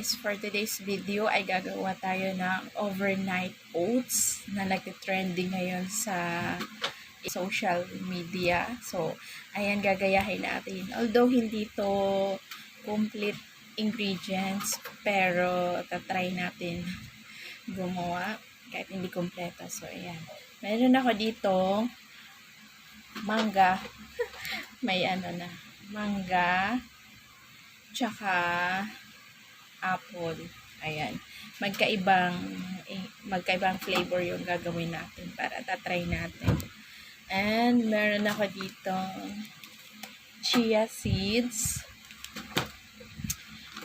guys, for today's video ay gagawa tayo ng overnight oats na nag-trending ngayon sa social media. So, ayan, gagayahin natin. Although hindi to complete ingredients, pero tatry natin gumawa kahit hindi kompleto. So, ayan. Meron ako dito mangga. May mangga, tsaka apple. Ayan. Magkaibang flavor yung gagawin natin para tatry natin. And meron ako dito chia seeds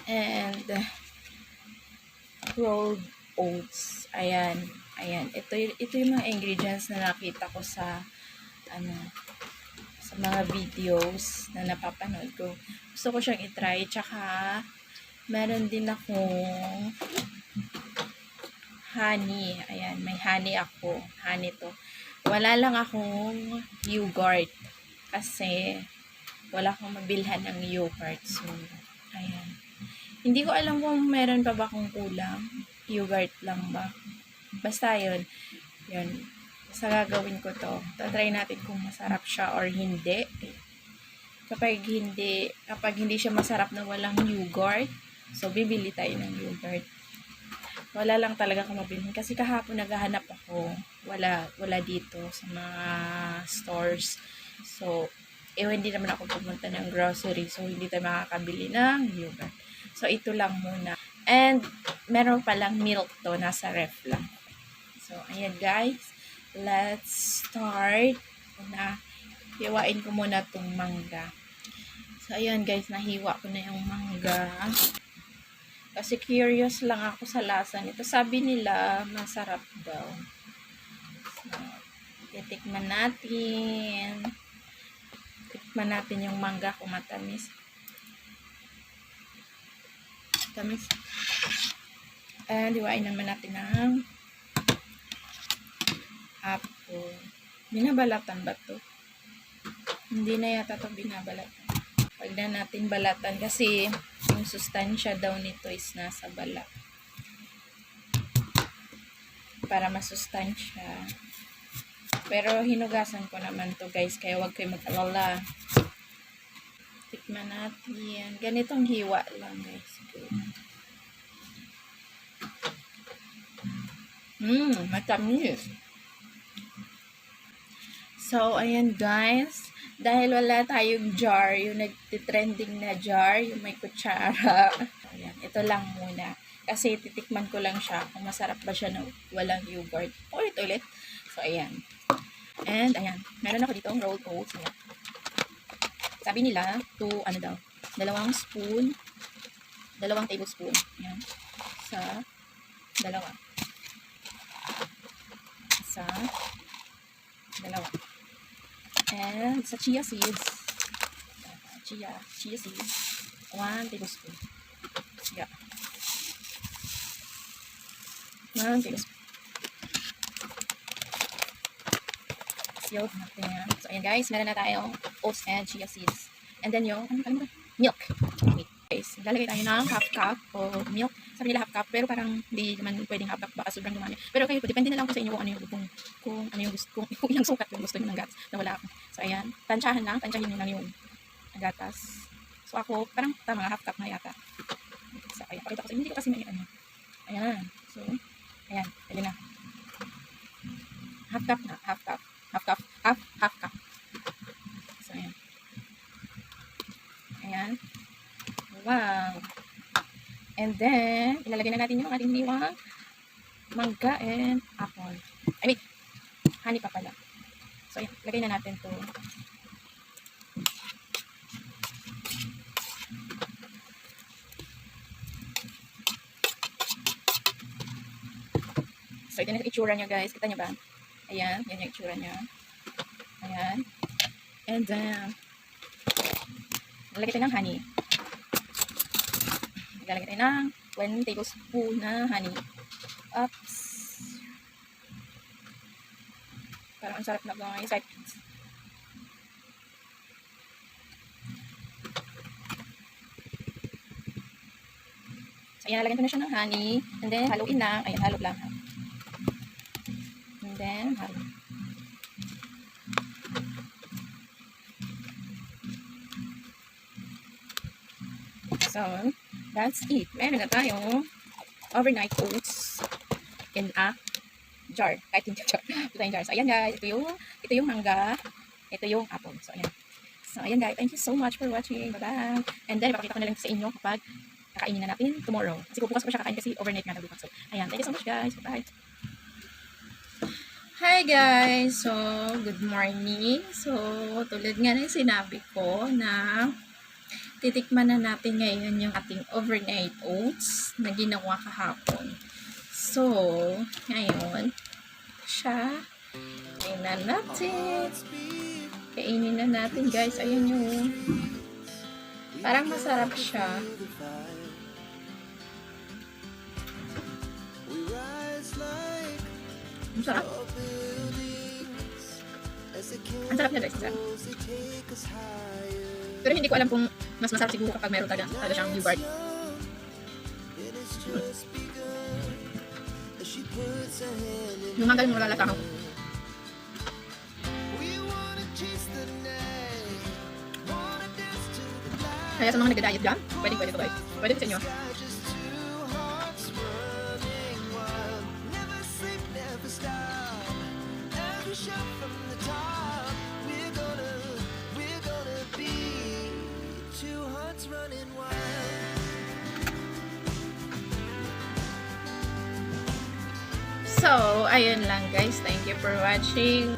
and rolled oats. Ayan. Ayan. Ito yung mga ingredients na nakita ko sa sa mga videos na napapanood ko. Gusto ko siyang itry. Tsaka meron din akong honey. Ayan, may honey ako. Honey to. Wala lang akong yogurt. Kasi wala akong mabilhan ng yogurt. So, ayan. Hindi ko alam kung meron pa ba akong kulang. Yogurt lang ba? Basta yun. Yun. Basta gagawin ko to. Tatry natin kung masarap siya or hindi. Kapag hindi siya masarap na walang yogurt, so, bibili tayo ng yogurt. Wala lang talaga akong mabili. Kasi kahapon naghahanap ako. Wala dito sa mga stores. So, hindi naman ako pumunta ng grocery. So, hindi tayo makakabili ng yogurt. So, ito lang muna. And, meron palang milk to. Nasa ref lang. So, ayan guys. Let's start. Hiwain ko muna itong mangga. So, ayan guys. Nahiwa ko na yung mangga. Kasi curious lang ako sa lasa nito. Sabi nila, masarap daw. So, titikman natin. Tikman natin yung mangga kung matamis. Tamis. And, hiwain naman natin ng apple. Binabalatan ba to? Hindi na yata ito binabalatan. Huwag na natin balatan kasi yung sustansya daw nito is nasa balat. Para masustansya. Pero hinugasan ko naman to guys, kaya huwag kayo mag-alala. Tikman natin. Ganitong hiwa lang guys. Matamis. So, ayan guys. Dahil wala tayong jar, yung nag-trending na jar, yung may kutsara. Ayan, ito lang muna. Kasi titikman ko lang siya kung masarap ba siya na walang yogurt. Ulit. So, ayan. And, ayan. Meron ako dito rolled oats. Ayan. Sabi nila, 2 tablespoon. Ayan. Sa 2. And sa chia seeds. Chia seeds. 1 tablespoon. Yeah. 1 tablespoon. Sealed natin yan. So, ayan guys. Meron na tayong oats and chia seeds. And then yung, milk. Wait, guys. Lalagay tayo ng half cup of milk. Sabi nila half cup, pero parang hindi naman pwedeng half cup, baka sobrang dumami. Pero kayo po, depende na lang po sa inyo kung ano yung gusto, kung ilang sukat yung gusto nyo ng gatas na wala ako. So, ayan. Tansyahin nyo lang yung gatas. So, ako, parang tama, half cup na yata. So, ayan. Pakita ko sa inyo. Hindi ko kasi may Ayan. So, ayan. Pwede na. Half cup. So, ayan. Ayan. Wow. And then, ilalagay na natin yung ating hiwang mangga and apple. Honey pa pala. So, ayan. Lagay na natin to. So, ito na yung itsura niya guys. Kita niyo ba? Ayan. Yan yung itsura niya. Ayan. And then, lalagay tayo ng honey. Lalagay tayo ng 1 tablespoon na honey. Oops. Parang ang sarap na mga yung sides. So, Ayan, lalagyan ko na siya ng honey. And then, haluin lang. Ayan, halo lang. And then, halo. So, that's it. Meron na tayong overnight oats in a jar. Kahit hindi jar. Ito yung jar. So, ayan guys. Ito yung mangga. Ito yung apple. So, ayan. So, ayan guys. Thank you so much for watching. Bye-bye. And then, ipapakita ko na lang sa inyo kapag kakainin na natin tomorrow. Kasi bukas ko siya kakain kasi overnight nga na bukas. So, ayan. Thank you so much guys. Bye-bye. Hi guys! So, good morning. So, tulad nga ng sinabi ko na titikman na natin ngayon yung ating overnight oats na ginawa kahapon. So, ngayon, siya, kainin na natin. Kainin na natin guys. Ayan yung, parang masarap siya. Ang sarap. Ang sarap niya guys. Pero hindi ko alam kung mas masarap siguro kapag meron talaga siyang yogurt. Yung mangga yung malalatahan ko. Kaya sa mga nagda-diet dyan, pwede ito guys. Pwede ito sa inyo. So, ayun lang guys. Thank you for watching.